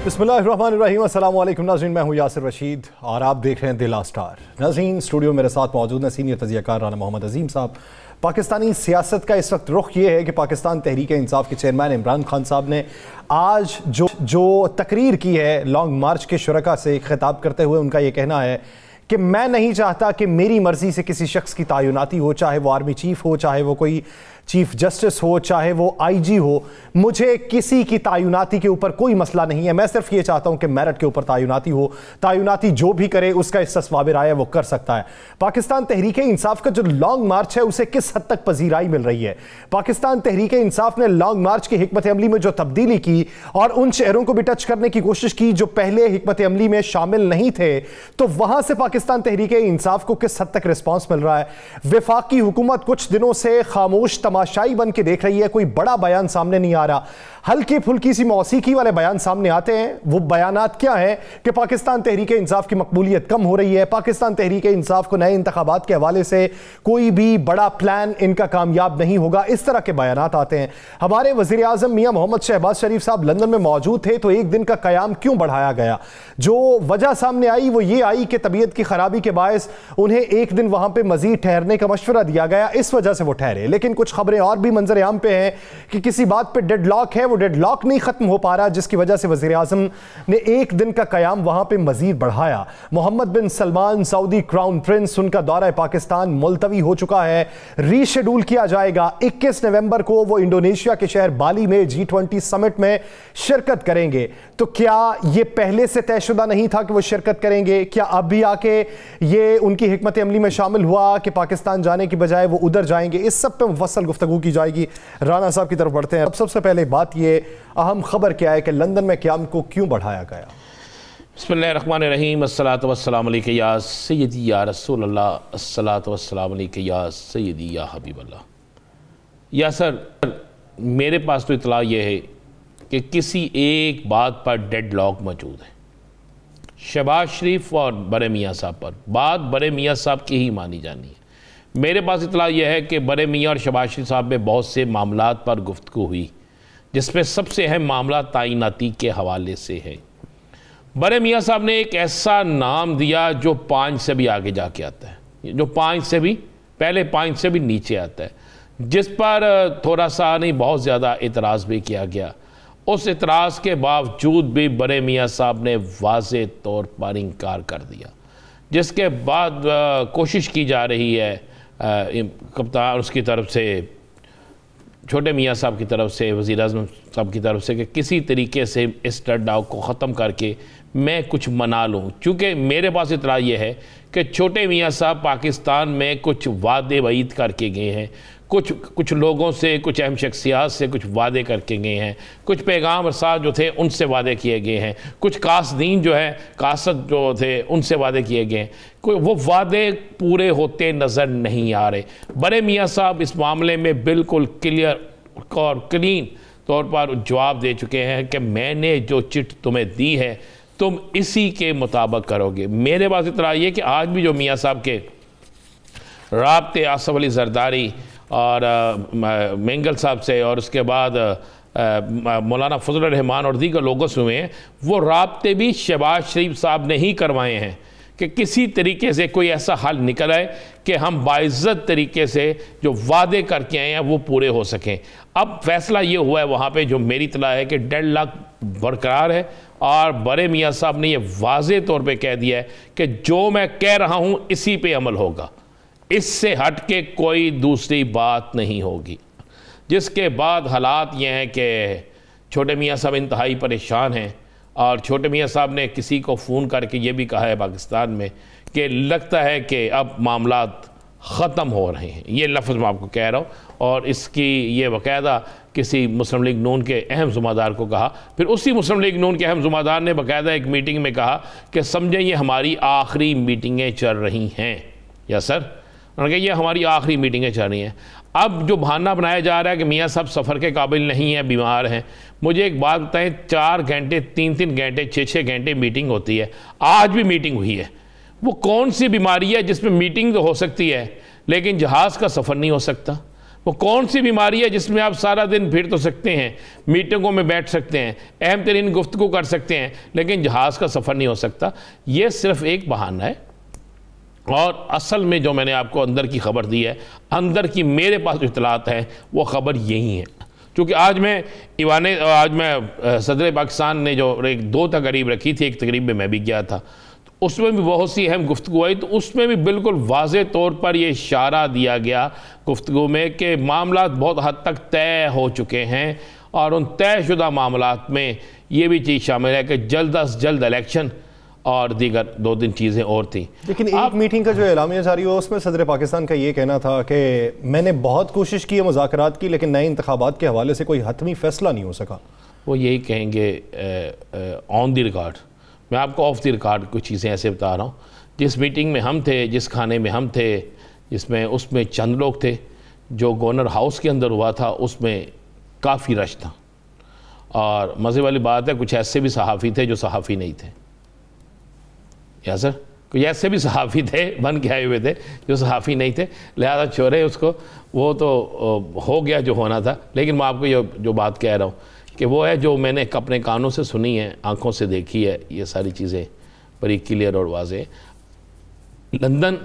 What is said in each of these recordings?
बिस्मिल्लाहिर्रहमानिर्रहीम, अस्सलाम वालेकुम नाज़रीन, मैं हूँ यासिर रशीद और आप देख रहे हैं दिल स्टार। नाज़रीन, स्टूडियो मेरे साथ मौजूद हैं सीनियर तजियाकार राना मोहम्मद अजीम साहब। पाकिस्तानी सियासत का इस वक्त रुख ये है कि पाकिस्तान तहरीक इंसाफ के चेयरमैन इमरान खान साहब ने आज जो तकरीर की है लॉन्ग मार्च के शुरका से खिताब करते हुए उनका ये कहना है कि मैं नहीं चाहता कि मेरी मर्जी से किसी शख्स की तैनाती हो, चाहे वो आर्मी चीफ हो, चाहे वो कोई चीफ जस्टिस हो, चाहे वो आईजी हो। मुझे किसी की तैनाती के ऊपर कोई मसला नहीं है। मैं सिर्फ ये चाहता हूं कि मेरिट के ऊपर तैनाती हो। तैनाती जो भी करे उसका इस्तेस्वाब राय है वो कर सकता है। पाकिस्तान तहरीक इंसाफ का जो लॉन्ग मार्च है उसे किस हद तक पजीराई मिल रही है? पाकिस्तान तहरीक इंसाफ ने लॉन्ग मार्च की हिकमत अमली में जो तब्दीली की और उन शहरों को भी टच करने की कोशिश की जो पहले हिकमत अमली में शामिल नहीं थे, तो वहां से पाकिस्तान तहरीक इंसाफ को किस हद तक रिस्पॉन्स मिल रहा है? वफाकी हुकूमत कुछ दिनों से खामोश तमाशाई बन के देख रही है, कोई बड़ा बयान सामने नहीं आ रहा। हल्की फुल्की सी मौसीकी वाले बयान सामने आते हैं। वो बयानात क्या है कि पाकिस्तान तहरीक इंसाफ की मकबूलियत कम हो रही है, पाकिस्तान तहरीक इंसाफ को नए इंतखाबात के हवाले से कोई भी बड़ा प्लान इनका कामयाब नहीं होगा, इस तरह के बयानात आते हैं। हमारे वजीर आजम मियां मोहम्मद शहबाज शरीफ साहब लंदन में मौजूद थे, तो एक दिन का कयाम क्यों बढ़ाया गया? जो वजह सामने आई वो ये आई कि तबीयत की खराबी के बायस उन्हें एक दिन वहां पर मजीद ठहरने का मशवरा दिया गया, इस वजह से वो ठहरे। लेकिन कुछ खबरें और भी मंजर आम पे हैं कि किसी बात पे डेडलॉक है, वो डेडलॉक नहीं खत्म हो पा रहा, जिसकी वजह से वजीर आजम ने एक दिन का कयाम वहां पे मजीद बढ़ाया। मोहम्मद बिन सलमान सऊदी क्राउन प्रिंस, उनका दौरा पाकिस्तान मुलतवी हो चुका है, रीशेड्यूल किया जाएगा। 21 नवंबर को वो इंडोनेशिया के शहर बाली में G20 समिट में शिरकत करेंगे। तो क्या ये पहले से तयशुदा नहीं था कि वो शिरकत करेंगे? क्या अब भी आके ये उनकी हिकमत अमली में शामिल हुआ कि पाकिस्तान जाने की बजाय वो उधर जाएंगे? इस सब पे मुफस्सल गुफ्तगू की जाएगी। राना साहब की तरफ बढ़ते हैं। अब सबसे पहले बात ये अहम खबर क्या है कि लंदन में क़याम को क्यों बढ़ाया गया? बिस्मिल्लाहिर्रहमानिर्रहीम, अस्सलातु वस्सलामु अलैका या सय्यदी या रसूल अल्लाह, अस्सलातु वस्सलामु अलैका या सय्यदी या हबीब अल्लाह। या सर, मेरे पास तो इतला ये है कि किसी एक बात पर डेडलॉक मौजूद है, शहबाज शरीफ और बड़े मियाँ साहब पर। बात बड़े मियाँ साहब की ही मानी जानी है। मेरे पास इतला यह है कि बड़े मियाँ और शहबाज शरीफ साहब में बहुत से मामलात पर गुफ्तगू हुई, जिसमें सबसे अहम मामला तैनाती के हवाले से है। बड़े मियाँ साहब ने एक ऐसा नाम दिया जो 5 से भी आगे जाके आता है, जो 5 से भी पहले 5 से भी नीचे आता है, जिस पर थोड़ा सा नहीं बहुत ज़्यादा एतराज़ भी किया गया। उस एतराज़ के बावजूद भी बड़े मियाँ साहब ने वाज़े तौर पर इनकार कर दिया, जिसके बाद कोशिश की जा रही है कप्तान उसकी तरफ से, छोटे मियाँ साहब की तरफ से, वज़ीर आज़म साहब की तरफ से, कि किसी तरीके से इस टर्डाव को ख़त्म करके मैं कुछ मना लूँ। चूँकि मेरे पास इतला ये है कि छोटे मियाँ साहब पाकिस्तान में कुछ वादे वईद करके गए हैं, कुछ लोगों से, कुछ अहम शख्सियात से कुछ वादे करके गए हैं, कुछ पैगाम रसा जो थे उनसे वादे किए गए हैं, कुछ कासदीन जो है कासद जो थे उनसे वादे किए गए हैं। कोई वो वादे पूरे होते नज़र नहीं आ रहे। बड़े मियाँ साहब इस मामले में बिल्कुल क्लियर और क्लीन तौर पर जवाब दे चुके हैं कि मैंने जो चिट तुम्हें दी है तुम इसी के मुताबिक करोगे। मेरे पास इतना ये कि आज भी जो मियाँ साहब के राब्ते आसफ अली जरदारी और मेंगल साहब से और उसके बाद मौलाना फजल रहमान और दीगर लोगों से हुए हैं, वो राब्ते भी शहबाज शरीफ साहब ने ही करवाए हैं कि किसी तरीके से कोई ऐसा हल निकल आए कि हम बाइज़्ज़त तरीके से जो वादे करके आए हैं वो पूरे हो सकें। अब फैसला ये हुआ है वहाँ पे, जो मेरी इत्तला है, कि डेडलॉक बरकरार है और बड़े मियाँ साहब ने ये वाज़े तौर पे कह दिया है कि जो मैं कह रहा हूँ इसी पे अमल होगा, इससे हट के कोई दूसरी बात नहीं होगी। जिसके बाद हालात ये हैं कि छोटे मियाँ साहब इंतहाई परेशान हैं और छोटे मियाँ साहब ने किसी को फ़ोन करके ये भी कहा है पाकिस्तान में कि लगता है कि अब मामलात ख़त्म हो रहे हैं। ये लफ्ज़ मैं आपको कह रहा हूँ और इसकी ये बाकायदा किसी मुस्लिम लीग नून के अहम ज़िम्मेदार को कहा। फिर उसी मुस्लिम लीग नून के अहम ज़िम्मेदार ने बाकायदा एक मीटिंग में कहा कि समझें ये हमारी आखिरी मीटिंगें चल रही हैं। या सर, उन्होंने कहा ये हमारी आखिरी मीटिंगें चल रही हैं। अब जो बहाना बनाया जा रहा है कि मियाँ साहब सफ़र के काबिल नहीं हैं, बीमार हैं, मुझे एक बात बताएं, 4 घंटे 3-3 घंटे 6-6 घंटे मीटिंग होती है, आज भी मीटिंग हुई है। वो कौन सी बीमारी है जिसमें मीटिंग तो हो सकती है लेकिन जहाज़ का सफ़र नहीं हो सकता? वो कौन सी बीमारी है जिसमें आप सारा दिन फिर तो सकते हैं, मीटिंगों में बैठ सकते हैं, अहम तरीन गुफ्तगू कर सकते हैं, लेकिन जहाज़ का सफ़र नहीं हो सकता। ये सिर्फ एक बहाना है। और असल में जो मैंने आपको अंदर की खबर दी है, अंदर की मेरे पास जो इतलात है वो ख़बर यही है। क्योंकि आज मैं सदर पाकिस्तान ने जो एक 2 तकरीब रखी थी, एक तकरीब में मैं भी गया था, तो उसमें भी बहुत सी अहम गुफ्तगू आई। तो उसमें भी बिल्कुल वाज़े तौर पर ये इशारा दिया गया गुफ्तगू में कि मामला बहुत हद तक तय हो चुके हैं, और उन तयशुदा मामलात में ये भी चीज़ शामिल है कि जल्द अज जल्द इलेक्शन और दीगर 2-3 चीज़ें और थी। लेकिन एक मीटिंग का जो एलामिया जारी हुआ उसमें सदर पाकिस्तान का ये कहना था कि मैंने बहुत कोशिश की है, मुज़ाकरात की, लेकिन नए इंतखाबात के हवाले से कोई हतमी फैसला नहीं हो सका। वो यही कहेंगे ऑन द रिकॉर्ड। मैं आपको ऑफ द रिकॉर्ड कुछ चीज़ें ऐसे बता रहा हूँ। जिस मीटिंग में हम थे, जिस खाने में हम थे, जिसमें उसमें चंद लोग थे, जो गवर्नर हाउस के अंदर हुआ था उसमें काफ़ी रश था। और मज़े वाली बात है, कुछ ऐसे भी सहाफ़ी थे जो सहाफ़ी नहीं थे। या सर, कोई ऐसे भी सहाफ़ी थे बन के आए हुए थे जो सहाफ़ी नहीं थे, लिहाजा छोड़े उसको, वो तो हो गया जो होना था। लेकिन मैं आपको ये जो बात कह रहा हूँ कि वो है जो मैंने अपने कानों से सुनी है, आँखों से देखी है, ये सारी चीज़ें बड़ी क्लियर और वाज़ेह। लंदन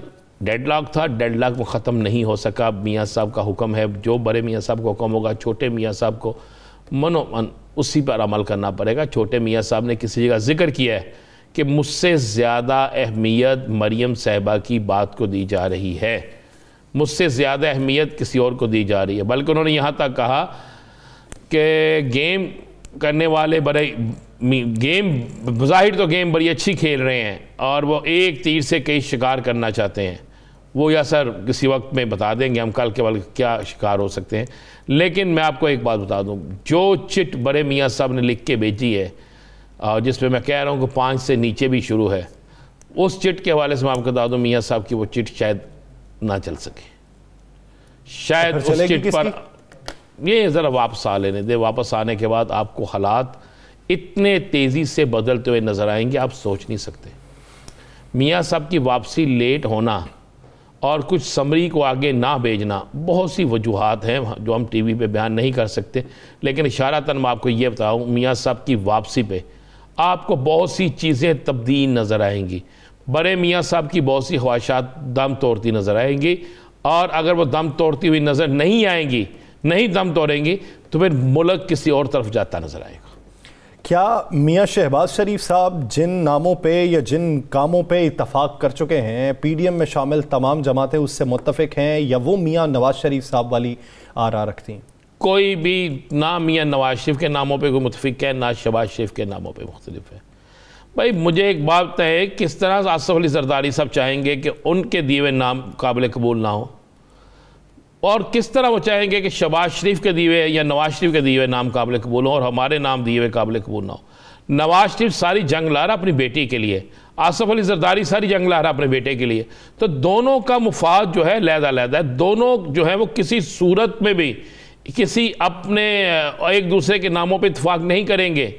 डेडलॉक था, डेडलॉक में ख़त्म नहीं हो सका। मियाँ साहब का हुक्म है, जो बड़े मियाँ साहब का हुक्म होगा, छोटे मियाँ साहब को मनोमन उसी पर अमल करना पड़ेगा। छोटे मियाँ साहब ने किसी जगह जिक्र किया है कि मुझसे ज़्यादा अहमियत मरियम साहिबा की बात को दी जा रही है, मुझसे ज़्यादा अहमियत किसी और को दी जा रही है। बल्कि उन्होंने यहाँ तक कहा कि गेम करने वाले बड़े गेम ज़ाहिर तो गेम बड़ी अच्छी खेल रहे हैं और वो एक तीर से कई शिकार करना चाहते हैं। वो या सर किसी वक्त में बता देंगे हम कल के वक्त क्या शिकार हो सकते हैं। लेकिन मैं आपको एक बात बता दूं, जो चिट बड़े मियाँ साहब ने लिख के भेजी है और जिसमें मैं कह रहा हूँ कि 5 से नीचे भी शुरू है, उस चिट के हवाले से मैं आपको बता दूँ मियाँ साहब की वो चिट शायद ना चल सके। शायद उस चिट पर ये ज़रा वापस आ लेने दे। वापस आने के बाद आपको हालात इतने तेज़ी से बदलते हुए नज़र आएंगे, आप सोच नहीं सकते। मियाँ साहब की वापसी लेट होना और कुछ समरी को आगे ना भेजना, बहुत सी वजूहात हैं जो हम टीवी पे बयान नहीं कर सकते। लेकिन इशारतन मैं आपको ये बताऊँ, मियाँ साहब की वापसी पे आपको बहुत सी चीज़ें तब्दील नज़र आएंगी। बड़े मियाँ साहब की बहुत सी ख्वाहिशात दम तोड़ती नज़र आएंगी, और अगर वो दम तोड़ती हुई नज़र नहीं आएंगी, नहीं दम तोड़ेंगी, तो फिर मुल्क किसी और तरफ जाता नज़र आएगा। क्या मियाँ शहबाज शरीफ साहब जिन नामों पे या जिन कामों पे इत्तफाक कर चुके हैं, पीडीएम में शामिल तमाम जमातें उससे मुत्तफिक हैं, या वो मियाँ नवाज शरीफ साहब वाली आरा रखती हैं? कोई भी ना मियाँ नवाज शरीफ के नामों पे कोई मुत्तफिक है, ना शहबाज शरीफ के नामों पे मुख्तलिफ है। भाई मुझे एक बात है, किस तरह आसिफ अली जरदारी साहब चाहेंगे कि उनके दिए हुए नाम काबिल कबूल ना हो, और किस तरह वो चाहेंगे कि शहबाज शरीफ के दिए हुए या नवाज शरीफ के दिए हुए नाम काबिल कबूल हो और हमारे नाम दिए हुए काबिल कबूल ना हो। नवाज शरीफ सारी जंग ला रहा अपनी बेटी के लिए, आसिफ अली जरदारी सारी जंग ला रहा अपने बेटे के लिए, तो दोनों का मुफाद जो है लहदा है। दोनों जो है वो किसी सूरत में भी किसी अपने एक दूसरे के नामों पर इत्तफाक नहीं करेंगे।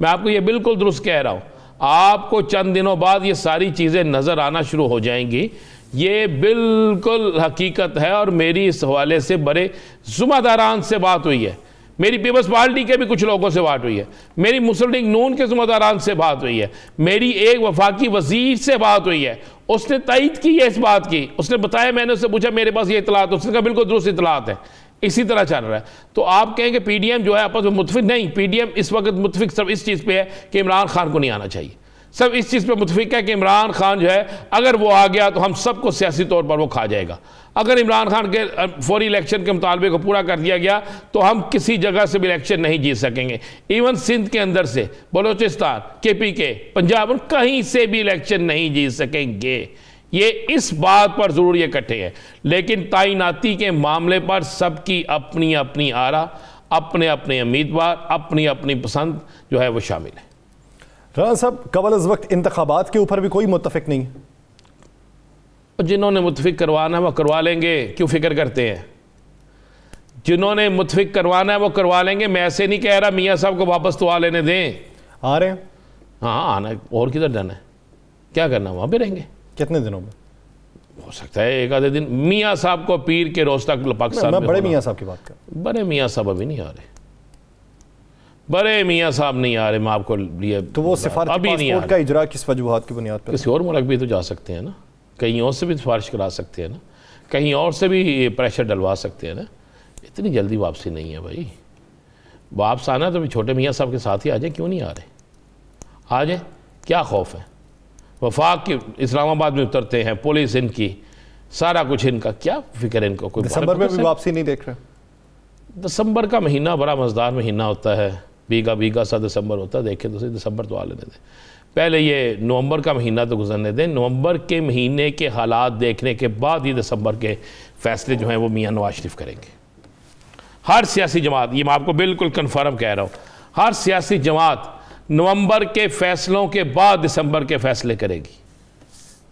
मैं आपको ये बिल्कुल दुरुस्त कह रहा हूँ। आपको चंद दिनों बाद ये सारी चीज़ें नज़र आना शुरू हो जाएंगी। ये बिल्कुल हकीकत है, और मेरी इस हवाले से बड़े ज़िम्मेदारान से बात हुई है। मेरी पीपल्स पार्टी के भी कुछ लोगों से बात हुई है, मेरी मुस्लिम लीग नून के ज़िम्मेदारान से बात हुई है, मेरी एक वफाकी वजीर से बात हुई है। उसने तईद की है इस बात की, उसने बताया, मैंने उससे पूछा मेरे पास ये इतलात, उसने कहा बिल्कुल दुरुस्त इतलात है। इसी तरह चल रहा है। तो आप कहेंगे पीडीएम जो है आपस में मुतफिक नहीं, पीडीएम इस वक्त मुतफिक सब इस चीज़ पे है कि इमरान खान को नहीं आना चाहिए। सब इस चीज़ पे मुतफिक है कि इमरान खान जो है अगर वो आ गया तो हम सबको सियासी तौर पर वो खा जाएगा। अगर इमरान खान के फौरी इलेक्शन के मुतालबे को पूरा कर दिया गया तो हम किसी जगह से भी इलेक्शन नहीं जीत सकेंगे। इवन सिंध के अंदर से बलूचिस्तान, KPK, पंजाब, कहीं से भी इलेक्शन नहीं जीत सकेंगे। ये इस बात पर ज़रूर इकट्ठे हैं। लेकिन तैनाती के मामले पर सबकी अपनी अपनी आरा, अपने अपने उम्मीदवार, अपनी अपनी पसंद जो है वो शामिल है। राना साहब, कबल इस वक्त इंतखाबात के ऊपर भी कोई मुत्तफिक नहीं है। जिन्होंने मुत्तफिक करवाना है वो करवा लेंगे, क्यों फिक्र करते हैं? जिन्होंने मुत्तफिक करवाना है वो करवा लेंगे। मैं ऐसे नहीं कह रहा मियाँ साहब को वापस तो आ लेने दें। आ रहे हैं? हाँ आना है, और किधर जाना है, क्या करना, वहाँ पे रहेंगे। कितने दिनों में? हो सकता है एक आधे दिन मियाँ साहब को पीर के रोज तक पाकिस्तान में बड़े मियाँ साहब की बात कर, बड़े मियाँ साहब अभी नहीं आ रहे, बड़े मियाँ साहब नहीं आ रहे। मैं आपको लिए तो वो सिफारती पासपोर्ट का इजरा किस वजूहात की बुनियाद पर? किसी और मुल्क भी तो जा सकते हैं ना, कहीं और से भी सिफारिश करा सकते हैं ना, कहीं और से भी प्रेशर डलवा सकते हैं ना। इतनी जल्दी वापसी नहीं है भाई। वापस आना तो भी छोटे मियाँ साहब के साथ ही आ जाए, क्यों नहीं आ रहे? आ जाए, क्या खौफ है? वफाक के इस्लामाबाद में उतरते हैं, पुलिस इनकी, सारा कुछ इनका, क्या फिक्र है इनको? कोई दिसंबर में भी वापसी नहीं देख रहे? दिसंबर का महीना बड़ा मज़ेदार महीना होता है, भीगा भीगा सा दिसंबर होता है। देखें तो सही, दिसंबर तो आ लेने दें, पहले ये नवंबर का महीना तो गुजरने दें। नवंबर के महीने के हालात देखने के बाद ही दिसंबर के फैसले जो हैं वो मियाँ नवाज शरीफ करेंगे। हर सियासी जमात, ये मैं आपको बिल्कुल कन्फर्म कह रहा हूँ, हर सियासी जमात नवंबर के फैसलों के बाद दिसंबर के फैसले करेगी।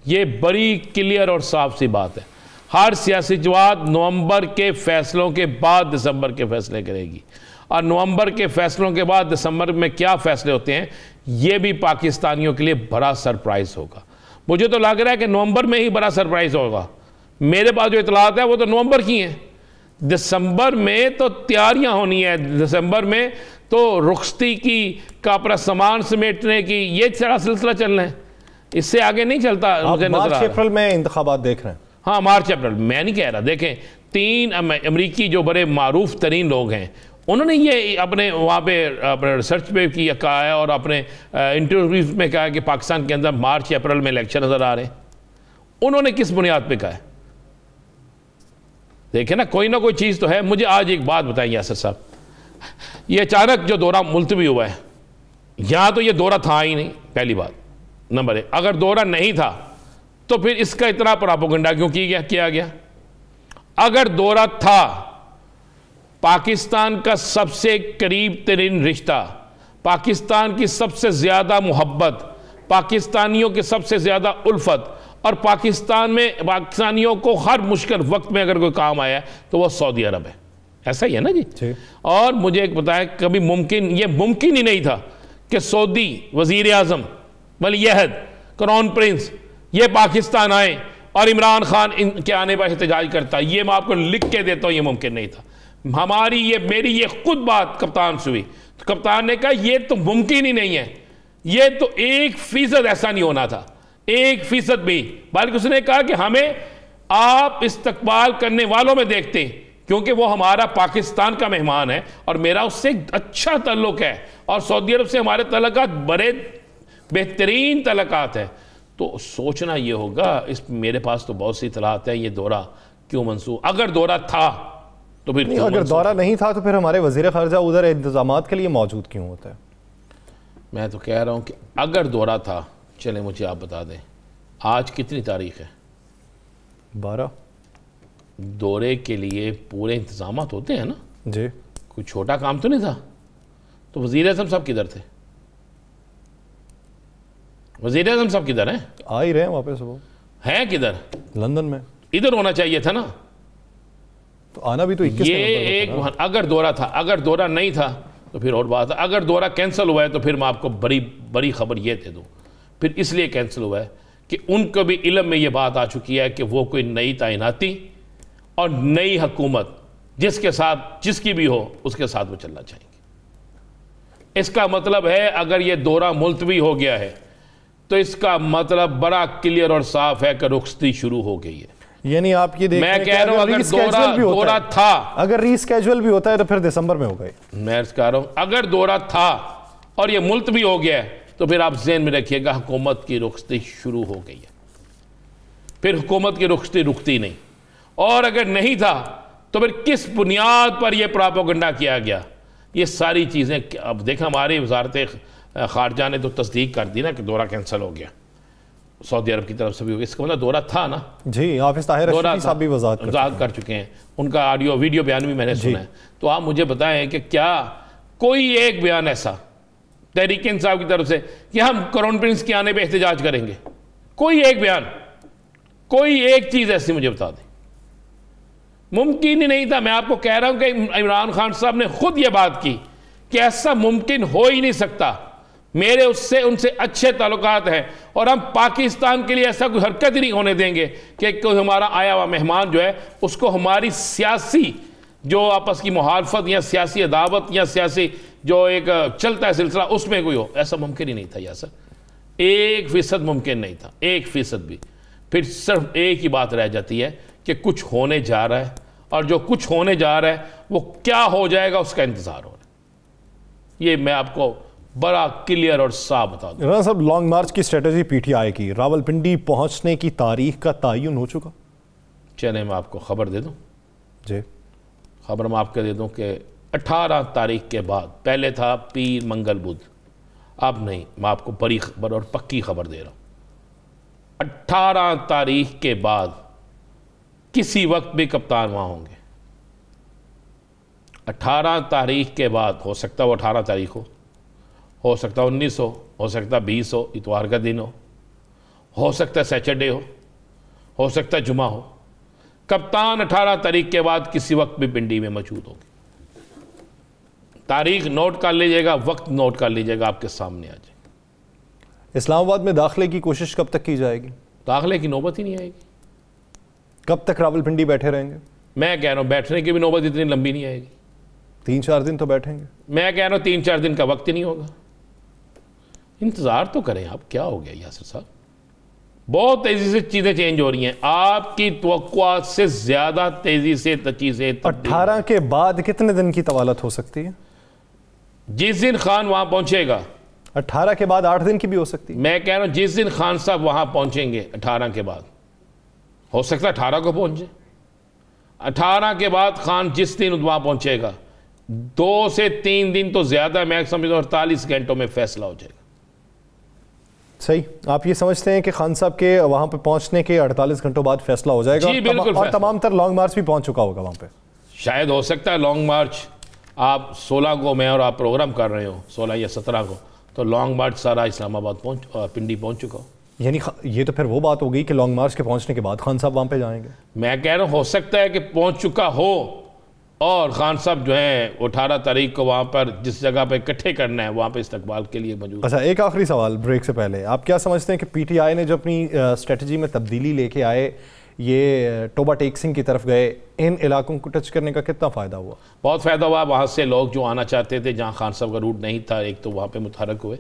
ये बड़ी क्लियर और साफ सी बात है। हर सियासी जमात नवंबर के फैसलों के बाद दिसंबर के फैसले करेगी, और नवंबर के फैसलों के बाद दिसंबर में क्या फैसले होते हैं ये भी पाकिस्तानियों के लिए बड़ा सरप्राइज होगा। मुझे तो लग रहा है कि नवंबर में ही बड़ा सरप्राइज होगा। मेरे पास जो इतलात है वो तो नवंबर की हैं। दिसंबर में तो तैयारियां होनी है, दिसंबर में तो रुखसती की का अपना सामान समेटने की, ये सारा सिलसिला चलना है, इससे आगे नहीं चलता। मुझे मार्च अप्रैल में इंतखाबात देख रहे हैं? हाँ, मार्च अप्रैल, मैं नहीं कह रहा। देखें, 3 अमरीकी जो बड़े मारूफ तरीन लोग हैं उन्होंने ये अपने वहाँ पे अपने रिसर्च पे किया कहा है और अपने इंटरव्यूज में कहा है कि पाकिस्तान के अंदर मार्च अप्रैल में इलेक्शन नज़र आ रहे हैं। उन्होंने किस बुनियाद पे कहा है? देखें ना कोई चीज़ तो है। मुझे आज एक बात बताएं यासिर साहब, ये अचानक जो दौरा मुलतवी हुआ है, यहाँ तो ये दौरा था ही नहीं, पहली बात। नंबर 1, अगर दौरा नहीं था तो फिर इसका इतना प्रोपेगेंडा क्यों किया गया? अगर दौरा था, पाकिस्तान का सबसे करीब तरीन रिश्ता, पाकिस्तान की सबसे ज़्यादा मोहब्बत, पाकिस्तानियों की सबसे ज़्यादा उल्फत, और पाकिस्तान में पाकिस्तानियों को हर मुश्किल वक्त में अगर कोई काम आया तो वो सऊदी अरब है। ऐसा ही है ना जी? और मुझे एक बताएं, कभी ये मुमकिन ही नहीं था कि सऊदी वज़ीर आज़म वली अहद क्राउन प्रिंस ये पाकिस्तान आए और इमरान खान इनके आने पर एहतजाज करता। ये मैं आपको लिख के देता हूँ, ये मुमकिन नहीं था। मेरी ये खुद बात कप्तान से हुई, तो कप्तान ने कहा ये तो मुमकिन ही नहीं है, ये तो 1% ऐसा नहीं होना था, 1% भी। बल्कि उसने कहा कि हमें आप इस्तकबाल करने वालों में देखते हैं, क्योंकि वो हमारा पाकिस्तान का मेहमान है और मेरा उससे अच्छा ताल्लुक है, और सऊदी अरब से हमारे तल्लुकात बड़े बेहतरीन तल्लुकात है। तो सोचना ये होगा, मेरे पास तो बहुत सी इतलात है, ये दौरा क्यों मंसूब? अगर दौरा था तो फिर नहीं, अगर दौरा नहीं था तो फिर हमारे वज़ीर ख़ारजा उधर इंतज़ामात के लिए मौजूद क्यों होता है? मैं तो कह रहा हूँ कि अगर दौरा था, चले मुझे आप बता दें आज कितनी तारीख है? 12। दौरे के लिए पूरे इंतज़ामात होते हैं ना जी, कोई छोटा काम तो नहीं था। तो वज़ीर आज़म साहब किधर थे? वज़ीर आज़म साहब किधर हैं? आ ही रहे हैं वापस। वो हैं किधर? लंदन में। इधर होना चाहिए था ना, तो आना भी तो 21 ये एक। अगर दौरा था, अगर दौरा नहीं था तो फिर और बात है। अगर दौरा कैंसिल हुआ है तो फिर मैं आपको बड़ी खबर ये दे दूँ, फिर इसलिए कैंसिल हुआ है कि उनको भी इल्म में ये बात आ चुकी है कि वो कोई नई तैनाती और नई हुकूमत जिसके साथ जिसकी भी हो उसके साथ वो चलना चाहेंगे। इसका मतलब है अगर ये दौरा मुलतवी हो गया है तो इसका मतलब बड़ा क्लियर और साफ है कि रुखसती शुरू हो गई है। यानी आप ये देख रहे हैं, मैं कह रहा हूं अगर दौरा था, अगर रीस्केजुअल भी होता है तो फिर दिसंबर में होगा। मैं कह रहा हूं अगर दौरा था और ये मुलतवी हो गया है तो फिर आप ज़हन में रखिएगा हुकूमत की रुखसती शुरू हो गई है, फिर हुकूमत की रुखसती रुकती नहीं। और अगर नहीं था तो फिर किस बुनियाद पर यह प्रोपेगेंडा किया गया? ये सारी चीज़ें अब देखें, हमारी वजारत खारजा ने तो तस्दीक कर दी ना कि दौरा कैंसिल हो गया, सऊदी अरब की तरफ से भी हो गया। इसका मतलब दौरा था ना जी। हाफिज ताहिर रशीदी साहब भी वज़ाहत कर चुके हैं, उनका ऑडियो वीडियो बयान भी मैंने सुना है। तो आप मुझे बताएं कि क्या कोई एक बयान ऐसा तहरीक इंसाफ की तरफ से कि हम क्राउन प्रिंस के आने पर एहतजाज करेंगे? कोई एक बयान, कोई एक चीज़ ऐसी मुझे बता दें। मुमकिन ही नहीं था। मैं आपको कह रहा हूं कि इमरान खान साहब ने खुद यह बात की कि ऐसा मुमकिन हो ही नहीं सकता। मेरे उससे उनसे अच्छे ताल्लुकात हैं, और हम पाकिस्तान के लिए ऐसा कोई हरकत ही नहीं होने देंगे कि कोई हमारा आया हुआ मेहमान जो है उसको हमारी सियासी जो आपस की मुखालफत या सियासी अदावत या सियासी जो एक चलता है सिलसिला उसमें कोई हो, ऐसा मुमकिन ही नहीं था यासर। 1% मुमकिन नहीं था, 1% भी। फिर सिर्फ एक ही बात रह जाती है कि कुछ होने जा रहा है, और जो कुछ होने जा रहा है वो क्या हो जाएगा उसका इंतजार हो रहा है। ये मैं आपको बड़ा क्लियर और साफ बता दूं। राना साहब, लॉन्ग मार्च की स्ट्रेटजी पीटीआई की, रावलपिंडी पहुंचने की तारीख का तयन हो चुका? चले मैं आपको खबर दे दूं जी। खबर मैं आपको दे दूं कि 18 तारीख के बाद, पहले था पीर मंगल बुध, अब नहीं, मैं आपको बड़ी खबर और पक्की खबर दे रहा हूं। 18 तारीख के बाद किसी वक्त भी कप्तान वहां होंगे। 18 तारीख के बाद, हो सकता है वो 18 तारीख हो सकता है 19 हो सकता है 20 हो, इतवार का दिन हो सकता है सैटरडे हो सकता है जुमा हो। कप्तान 18 तारीख के बाद किसी वक्त भी पिंडी में मौजूद होगी। तारीख नोट कर लीजिएगा, वक्त नोट कर लीजिएगा, आपके सामने आ जाए। इस्लामाबाद में दाखिले की कोशिश कब तक की जाएगी? दाखिले की नौबत ही नहीं आएगी। कब तक रावलपिंडी बैठे रहेंगे? मैं कह रहा हूं बैठने की भी नौबत इतनी लंबी नहीं आएगी। 3-4 दिन तो बैठेंगे। मैं कह रहा हूं 3-4 दिन का वक्त ही नहीं होगा। इंतजार तो करें आप। क्या हो गया यासिर साहब, बहुत तेजी से चीजें चेंज हो रही हैं, आपकी तवक्कुआ से ज्यादा तेजी से चीजें। 18 के बाद कितने दिन की तवालत हो सकती है? जिस दिन खान वहां पहुंचेगा। 18 के बाद 8 दिन की भी हो सकती है। मैं कह रहा हूं जिस दिन खान साहब वहां पहुंचेंगे 18 के बाद, हो सकता है 18 को पहुंचे। 18 के बाद खान जिस दिन वहां पहुंचेगा, 2 से 3 दिन तो ज्यादा, मैं समझता हूं 48 घंटों में फैसला हो जाएगा। सही, आप ये समझते हैं कि खान साहब के वहां पे पहुंचने के 48 घंटों बाद फैसला हो जाएगा? जी, बिल्कुल। और तमाम तर लॉन्ग मार्च भी पहुंच चुका होगा वहां पे? शायद हो सकता है लॉन्ग मार्च, आप 16 को मैं और आप प्रोग्राम कर रहे हो 16 या 17 को, तो लॉन्ग मार्च सारा इस्लामाबाद पिंडी पहुंच चुका हो। यानी ये तो फिर वो बात हो गई कि लॉन्ग मार्च के पहुंचने के बाद खान साहब वहां पे जाएंगे। मैं कह रहा हूं हो सकता है कि पहुंच चुका हो, और खान साहब जो हैं 18 तारीख को वहां पर जिस जगह पे इकट्ठे करना है वहां पे इस्तकबाल के लिए मौजूद। अच्छा, एक आखिरी सवाल ब्रेक से पहले, आप क्या समझते हैं कि पीटीआई ने जो अपनी स्ट्रेटजी में तब्दीली लेके आए, ये टोबा टेक सिंह की तरफ गए, इन इलाकों को टच करने का कितना फ़ायदा हुआ? बहुत फ़ायदा हुआ। वहाँ से लोग जो आना चाहते थे जहाँ खान साहब का रूट नहीं था, एक तो वहाँ पे मुतहरक हुए।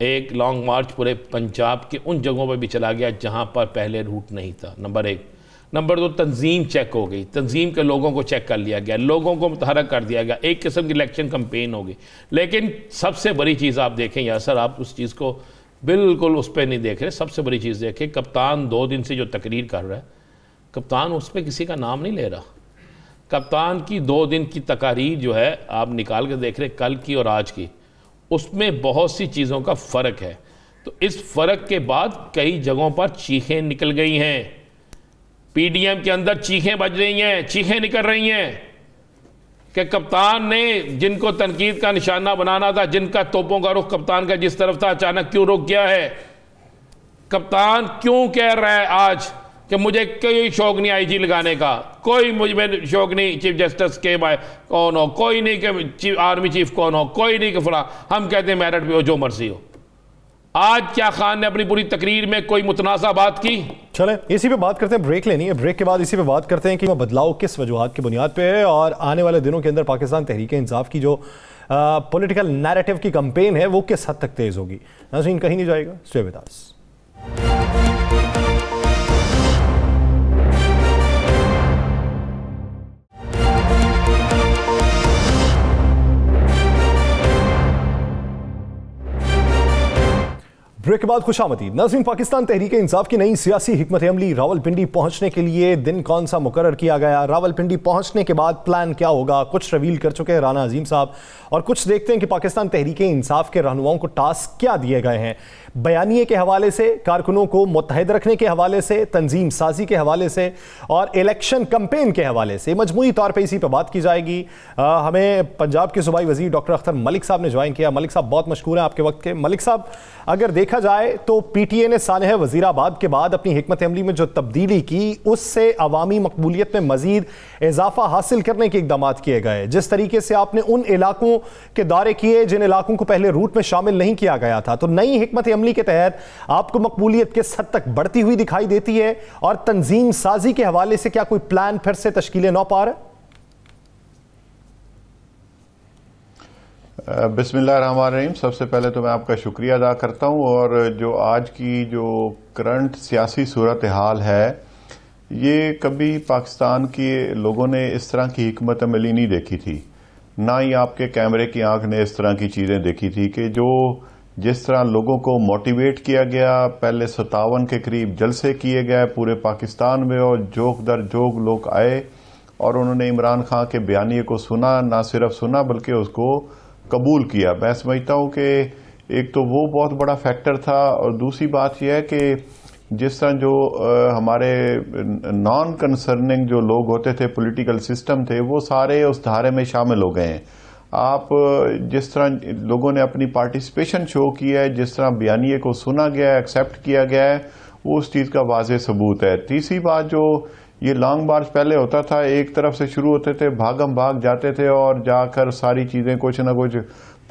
एक लॉन्ग मार्च पूरे पंजाब के उन जगहों पर भी चला गया जहाँ पर पहले रूट नहीं था, नंबर 1। नंबर 2, तंजीम चेक हो गई, तंजीम के लोगों को चेक कर लिया गया, लोगों को मुतहरक कर दिया गया, एक किस्म की इलेक्शन कैंपेन हो गई। लेकिन सबसे बड़ी चीज़ आप देखें यासर, आप उस चीज़ को बिल्कुल उस पर नहीं देख रहे, सबसे बड़ी चीज़ देखें, कप्तान 2 दिन से जो तकरीर कर रहा है, कप्तान उस पर किसी का नाम नहीं ले रहा। कप्तान की 2 दिन की तकारीर जो है आप निकाल के देख रहे, कल की और आज की, उसमें बहुत सी चीज़ों का फ़र्क है। तो इस फ़र्क के बाद कई जगहों पर चीखें निकल गई हैं, पीडीएम के अंदर चीखें बज रही हैं, चीखें निकल रही हैं कि कप्तान ने जिनको तनकीद का निशाना बनाना था, जिनका तोपों का रुख कप्तान का जिस तरफ था, अचानक क्यों रुक गया है? कप्तान क्यों कह रहा है आज कि मुझे कोई शौक नहीं आईजी लगाने का, कोई मुझ में शौक नहीं चीफ जस्टिस के कौन हो, कोई नहीं कि आर्मी चीफ कौन हो, कोई नहीं कि फला, हम कहते हैं मेरिट पे हो, जो मर्जी हो। आज क्या खान ने अपनी पूरी तकरीर में कोई मुतनासा बात की? चलें इसी पे बात करते हैं, ब्रेक लेनी है, ब्रेक के बाद इसी पे बात करते हैं कि बदलाव किस वजूहात की बुनियाद पे है, और आने वाले दिनों के अंदर पाकिस्तान तहरीक इंसाफ की जो पॉलिटिकल नैरेटिव की कैंपेन है वो किस हद तक तेज होगी। नाज़रीन कहीं नहीं जाएगा, स्टे विद अस। ब्रेक के बाद खुशामदीद। नाज़रीन, पाकिस्तान तहरीक इंसाफ की नई सियासी हिकमत अमली, रावलपिंडी पहुंचने के लिए दिन कौन सा मुकर्रर किया गया, रावलपिंडी पहुंचने के बाद प्लान क्या होगा, कुछ रिवील कर चुके हैं राना अजीम साहब, और कुछ देखते हैं कि पाकिस्तान तहरीक इंसाफ के रहनुमाओं को टास्क क्या दिए गए हैं। बयानिए के हवाले से, कारकुनों को मुत्तहिद रखने के हवाले से, तंजीम साजी के हवाले से, और इलेक्शन कैंपेन के हवाले से मजमूई तौर पर इसी पर बात की जाएगी। हमें पंजाब के सूबाई वजीर डॉक्टर अख्तर मलिक साहब ने ज्वाइन किया। मलिक साहब बहुत मशहूर हैं आपके वक्त के। मलिक साहब, अगर देखा देखा जाए तो पीटीए ने सालेह वजीराबाद के बाद अपनी हिकमत अमली में जो तब्दीली की उससे अवामी मकबूलियत में मजीद इजाफा हासिल करने के इकदाम किए गए। जिस तरीके से आपने उन इलाकों के दौरे किए जिन इलाकों को पहले रूट में शामिल नहीं किया गया था, तो नई हिकमत अमली के तहत आपको मकबूलियत किस हद तक बढ़ती हुई दिखाई देती है और तंजीम साजी के हवाले से क्या कोई प्लान फिर से तश्कील नौ पा रहा है? बिस्मिल्लाहिर्रहमानिर्रहीम। सबसे पहले तो मैं आपका शुक्रिया अदा करता हूँ। और जो आज की जो करंट सियासी सूरत हाल है, ये कभी पाकिस्तान के लोगों ने इस तरह की हिकमत अमली नहीं देखी थी, ना ही आपके कैमरे की आंख ने इस तरह की चीज़ें देखी थी कि जो जिस तरह लोगों को मोटिवेट किया गया। पहले 57 के करीब जलसे किए गए पूरे पाकिस्तान में और जोक दर जोक लोग आए और उन्होंने इमरान खान के बयानिए को सुना, ना सिर्फ सुना बल्कि उसको कबूल किया। मैं समझता हूँ कि एक तो वो बहुत बड़ा फैक्टर था और दूसरी बात यह है कि जिस तरह जो हमारे नॉन कंसर्निंग जो लोग होते थे, पॉलिटिकल सिस्टम थे, वो सारे उस धारे में शामिल हो गए हैं। आप जिस तरह लोगों ने अपनी पार्टिसिपेशन शो किया है, जिस तरह बयानिए को सुना गया है, एक्सेप्ट किया गया है, वो उस चीज़ का वाज़ेह सबूत है। तीसरी बात, जो ये लॉन्ग मार्च पहले होता था, एक तरफ से शुरू होते थे, भागम भाग जाते थे और जाकर सारी चीज़ें कुछ ना कुछ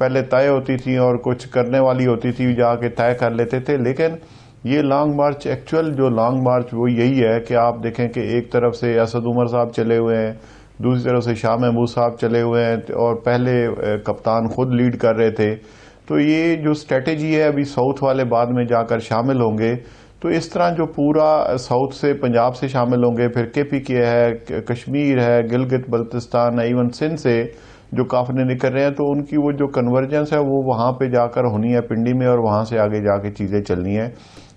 पहले तय होती थी और कुछ करने वाली होती थी, जाके तय कर लेते थे। लेकिन ये लॉन्ग मार्च, एक्चुअल जो लॉन्ग मार्च वो यही है कि आप देखें कि एक तरफ से असद उमर साहब चले हुए हैं, दूसरी तरफ से शाह महमूद साहब चले हुए हैं और पहले कप्तान खुद लीड कर रहे थे। तो ये जो स्ट्रेटेजी है, अभी साउथ वाले बाद में जाकर शामिल होंगे, तो इस तरह जो पूरा साउथ से पंजाब से शामिल होंगे, फिर KPK है, कश्मीर है, गिलगित बल्तिस्तान है, इवन सिंध से जो काफिले निकल रहे हैं, तो उनकी वो जो कन्वर्जेंस है वो वहाँ पे जाकर होनी है पिंडी में और वहाँ से आगे जाके चीज़ें चलनी है।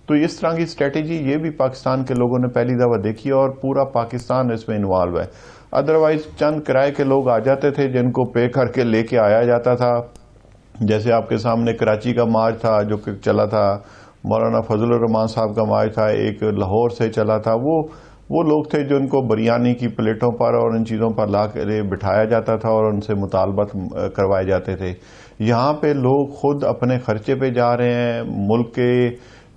तो इस तरह की स्ट्रेटेजी ये भी पाकिस्तान के लोगों ने पहली दफ़ा देखी है और पूरा पाकिस्तान इसमें इन्वॉल्व है। अदरवाइज चंद किराए के लोग आ जाते थे जिनको पे करके लेके आया जाता था। जैसे आपके सामने कराची का मार्च था जो कि चला था, मौलाना फजलुर रहमान साहब का मार्च था, एक लाहौर से चला था। वो लोग थे जो उनको बिरयानी की प्लेटों पर और इन चीज़ों पर ला के बिठाया जाता था और उनसे मुतालबत करवाए जाते थे। यहाँ पे लोग खुद अपने खर्चे पे जा रहे हैं। मुल्क के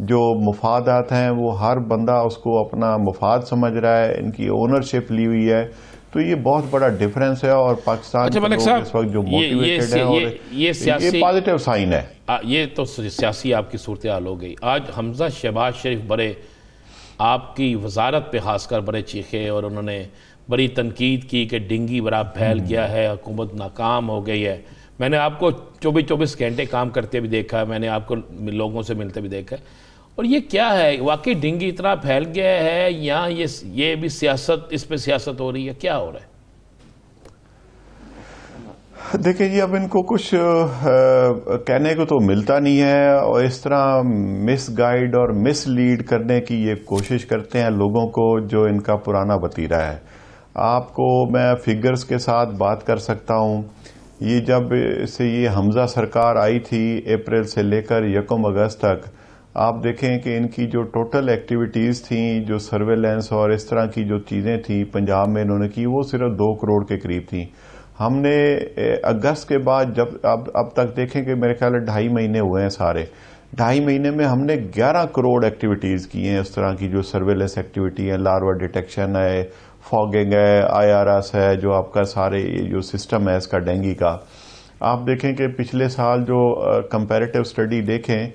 जो मुफादात हैं वो हर बंदा उसको अपना मुफाद समझ रहा है, इनकी ओनरशिप ली हुई है। तो ये बहुत बड़ा डिफरेंस है और पाकिस्तान के लोग इस वक्त जो मोटिवेटेड है और ये पॉजिटिव साइन है। ये तो सियासी आपकी सूरत हाल हो गई। आज हमजा शहबाज शरीफ बड़े आपकी वजारत पे खासकर बड़े चीखे और उन्होंने बड़ी तनकीद की कि डिंगी बड़ा फैल गया है, हुकूमत नाकाम हो गई है। मैंने आपको 24 घंटे काम करते भी देखा है, मैंने आपको लोगों से मिलते भी देखा है। और ये क्या है, वाकई डिंगी इतना फैल गया है या ये भी सियासत, इस पे सियासत हो रही है, क्या हो रहा है? देखिए जी, अब इनको कुछ कहने को तो मिलता नहीं है और इस तरह मिस गाइड और मिसलीड करने की ये कोशिश करते हैं लोगों को, जो इनका पुराना वतीरा है। आपको मैं फिगर्स के साथ बात कर सकता हूँ। ये जब से ये हमजा सरकार आई थी अप्रैल से लेकर 1 अगस्त तक, आप देखें कि इनकी जो टोटल एक्टिविटीज़ थी, जो सर्वेलेंस और इस तरह की जो चीज़ें थी पंजाब में इन्होंने की, वो सिर्फ 2 करोड़ के करीब थी। हमने अगस्त के बाद जब अब तक देखें कि मेरे ख्याल 2.5 महीने हुए हैं सारे, 2.5 महीने में हमने 11 करोड़ एक्टिविटीज़ की हैं। इस तरह की जो सर्वेलेंस एक्टिविटी है, लार्वा डिटेक्शन है, फॉगिंग है, IRS है, जो आपका सारे जो सिस्टम है इसका डेंगी का। आप देखें कि पिछले साल जो कंपैरेटिव स्टडी देखें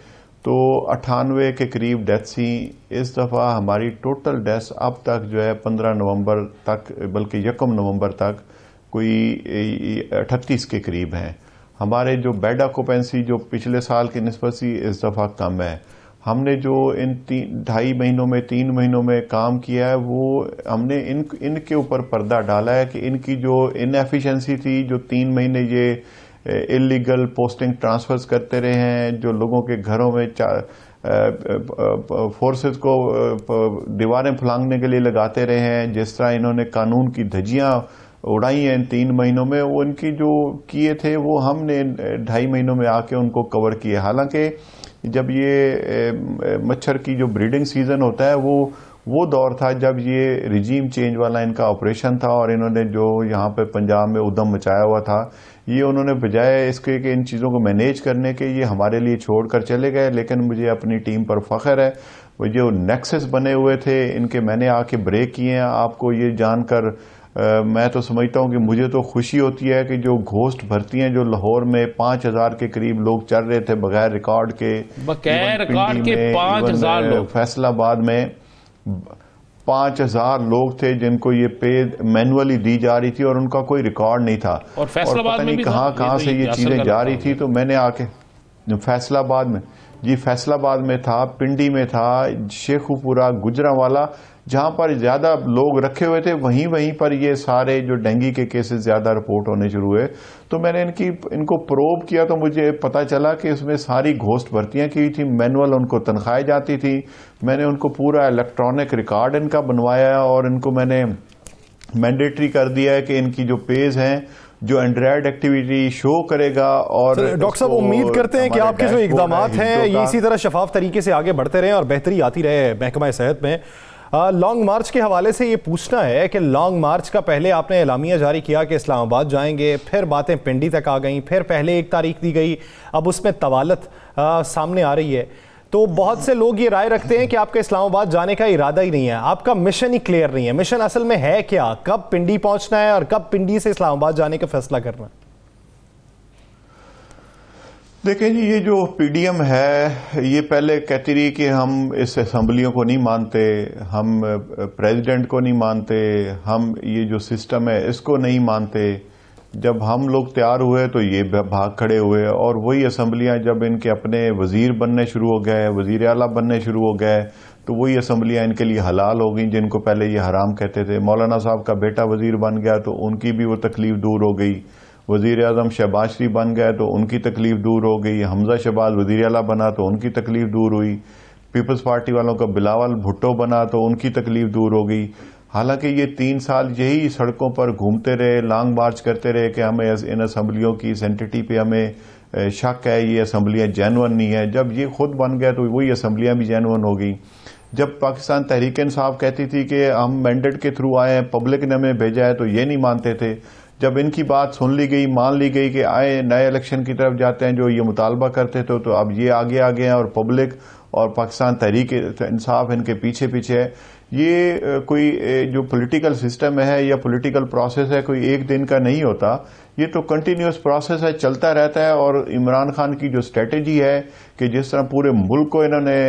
तो 98 के करीब डेथ्स थी। इस दफ़ा हमारी टोटल डेथ्स अब तक जो है 15 नवंबर तक, बल्कि 1 नवंबर तक कोई 38 के करीब हैं। हमारे जो बेड ऑक्यूपेंसी जो पिछले साल की निस्बत से इस दफ़ा कम है। हमने जो इन 2.5 महीनों में 3 महीनों में काम किया है, वो हमने इनके ऊपर पर्दा डाला है कि इनकी जो इनएफिशिएंसी थी, जो 3 महीने ये इलीगल पोस्टिंग ट्रांसफर्स करते रहे हैं, जो लोगों के घरों में फोर्सेस को दीवारें फलांगने के लिए लगाते रहे हैं, जिस तरह इन्होंने कानून की धज्जियां उड़ाई हैं इन 3 महीनों में, वो इनकी जो किए थे वो हमने 2.5 महीनों में आके उनको कवर किए। हालांकि जब ये मच्छर की जो ब्रीडिंग सीजन होता है वो दौर था जब ये रिजीम चेंज वाला इनका ऑपरेशन था और इन्होंने जो यहाँ पे पंजाब में उद्यम मचाया हुआ था, ये उन्होंने बजाय इसके कि इन चीज़ों को मैनेज करने के ये हमारे लिए छोड़कर चले गए। लेकिन मुझे अपनी टीम पर फख्र है, वो जो नेक्सस बने हुए थे इनके मैंने आके ब्रेक किए हैं। आपको ये जानकर मैं तो समझता हूँ कि मुझे तो खुशी होती है कि जो घोस्ट भर्तियां जो लाहौर में 5000 के करीब लोग चल रहे थे बगैर रिकॉर्ड के, 5000 लोग, फैसलाबाद में 5000 लोग थे जिनको ये पे मैनुअली दी जा रही थी और उनका कोई रिकॉर्ड नहीं था। और फैसलाबाद में भी कहाँ से ये चीजें जा रही थी। तो मैंने आके फैसलाबाद में, जी फैसलाबाद में था, पिंडी में था, शेखुपुरा, गुजरांवाला, जहां पर ज्यादा लोग रखे हुए थे वहीं पर ये सारे जो डेंगू के केसेस ज्यादा रिपोर्ट होने शुरू हुए। तो मैंने इनको प्रोब किया तो मुझे पता चला कि इसमें सारी घोस्ट भर्तियां की थी, मैनुअल उनको तनख्वाहें जाती थी। मैंने उनको पूरा इलेक्ट्रॉनिक रिकॉर्ड इनका बनवाया और इनको मैंने मैंडेटरी कर दिया है कि इनकी जो पेज हैं जो एंड्रॉयड एक्टिविटी शो करेगा। और डॉक्टर साहब उम्मीद करते हैं कि आपके जो इकदाम हैं ये इसी तरह शफाफ तरीके से आगे बढ़ते रहें और बेहतरी आती रहे महकमा सेहत में। लॉन्ग मार्च के हवाले से ये पूछना है कि लॉन्ग मार्च का पहले आपने एलामिया जारी किया कि इस्लामाबाद जाएंगे, फिर बातें पिंडी तक आ गई, फिर पहले एक तारीख दी गई, अब उसमें तवालत सामने आ रही है। तो बहुत से लोग ये राय रखते हैं कि आपका इस्लामाबाद जाने का इरादा ही नहीं है, आपका मिशन ही क्लियर नहीं है। मिशन असल में है क्या, कब पिंडी पहुंचना है और कब पिंडी से इस्लामाबाद जाने का फैसला करना है? देखिए जी, ये जो पीडीएम है ये पहले कहती रही कि हम इस असेंबलियों को नहीं मानते, हम प्रेसिडेंट को नहीं मानते, हम ये जो सिस्टम है इसको नहीं मानते। जब हम लोग तैयार हुए तो ये भाग खड़े हुए और वही असेंबलियां जब इनके अपने वजीर बनने शुरू हो गए, वजीर आला बनने शुरू हो गए, तो वही असेंबलियां इनके लिए हलाल हो गई जिनको पहले ये हराम कहते थे। मौलाना साहब का बेटा वजीर बन गया तो उनकी भी वो तकलीफ दूर हो गई। वजीर आजम शहबाज शरीफ बन गए तो उनकी तकलीफ दूर हो गई। हमजा शहबाज वजीर आला बना तो उनकी तकलीफ दूर हुई। पीपल्स पार्टी वालों का बिलावल भुट्टो बना तो उनकी तकलीफ दूर हो गई। हालांकि ये 3 साल यही सड़कों पर घूमते रहे, लॉन्ग मार्च करते रहे कि हमें इन असेंबलियों की सेंटिटी पे हमें शक है, ये असेंबलियां जेन्युइन नहीं है। जब ये खुद बन गए तो वही असेंबलियां भी जेन्युइन हो गई। जब पाकिस्तान तहरीक इंसाफ कहती थी कि हम मैंडेट के थ्रू आए हैं, पब्लिक ने हमें भेजा है, तो ये नहीं मानते थे। जब इनकी बात सुन ली गई, मान ली गई कि आए नए इलेक्शन की तरफ जाते हैं जो ये मुतालबा करते थे, तो अब ये आगे आ गए हैं और पब्लिक और पाकिस्तान तहरीक इंसाफ इनके पीछे पीछे है। ये कोई जो पॉलिटिकल सिस्टम है या पॉलिटिकल प्रोसेस है कोई एक दिन का नहीं होता, ये तो कंटिन्यूअस प्रोसेस है, चलता रहता है। और इमरान खान की जो स्ट्रेटेजी है कि जिस तरह पूरे मुल्क को इन्होंने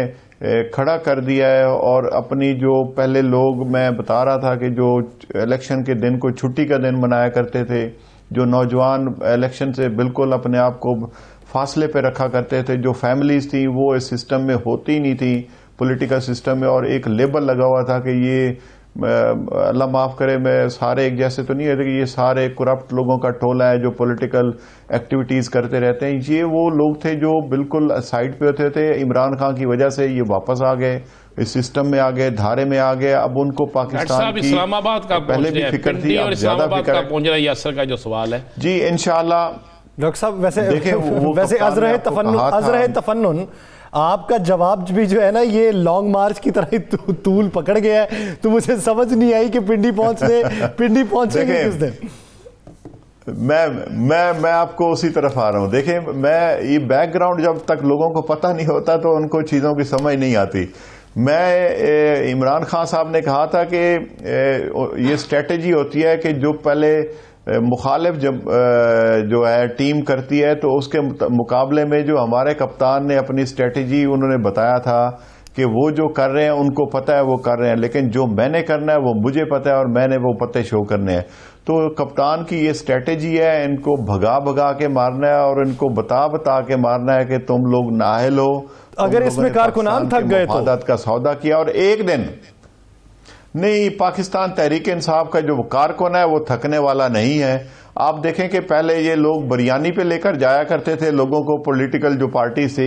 खड़ा कर दिया है और अपनी जो पहले लोग, मैं बता रहा था कि जो इलेक्शन के दिन को छुट्टी का दिन मनाया करते थे, जो नौजवान इलेक्शन से बिल्कुल अपने आप को फासले पे रखा करते थे, जो फैमिलीज थी वो इस सिस्टम में होती नहीं थी, पॉलिटिकल सिस्टम में, और एक लेबल लगा हुआ था कि ये अल्लाह माफ करे, मैं सारे एक जैसे तो नहीं है कि ये सारे करप्ट लोगों का टोला है जो पॉलिटिकल एक्टिविटीज करते रहते हैं। ये वो लोग थे जो बिल्कुल साइड पे होते थे। इमरान खान की वजह से ये वापस आ गए, इस सिस्टम में आ गए, धारे में आ गए। अब उनको पाकिस्तान की इस्लामाबाद का पहले भी फिक्र थी, अब ज्यादा फिक्र है। पहुंच रहा है यासर का जो सवाल है जी, इंशाल्लाह। डॉक्टर साहब वैसे अजरह तफन्नुन आपका जवाब भी जो है ना ये लॉन्ग मार्च की तरह तूल पकड़ गया है, तो मुझे समझ नहीं आई कि पिंडी पहुंचेंगे किस दिन। मैं आपको उसी तरफ आ रहा हूं। देखिए, मैं ये बैकग्राउंड जब तक लोगों को पता नहीं होता तो उनको चीजों की समझ नहीं आती। मैं इमरान खान साहब ने कहा था कि ये स्ट्रेटेजी होती है कि जो पहले मुखालिफ जब जो है टीम करती है तो उसके मुकाबले में जो हमारे कप्तान ने अपनी स्ट्रेटेजी उन्होंने बताया था कि वो जो कर रहे हैं उनको पता है वो कर रहे हैं, लेकिन जो मैंने करना है वो मुझे पता है और मैंने वो पत्ते शो करने हैं। तो कप्तान की ये स्ट्रेटेजी है, इनको भगा भगा के मारना है और इनको बता बता के मारना है कि तुम लोग नाअहल हो। अगर इसमें कारकुनान थक गए तो मफादात का सौदा किया और एक दिन नहीं, पाकिस्तान तहरीक इंसाफ का जो कारकुन है वो थकने वाला नहीं है। आप देखें कि पहले ये लोग बिरयानी पे लेकर जाया करते थे लोगों को, पॉलिटिकल जो पार्टी से,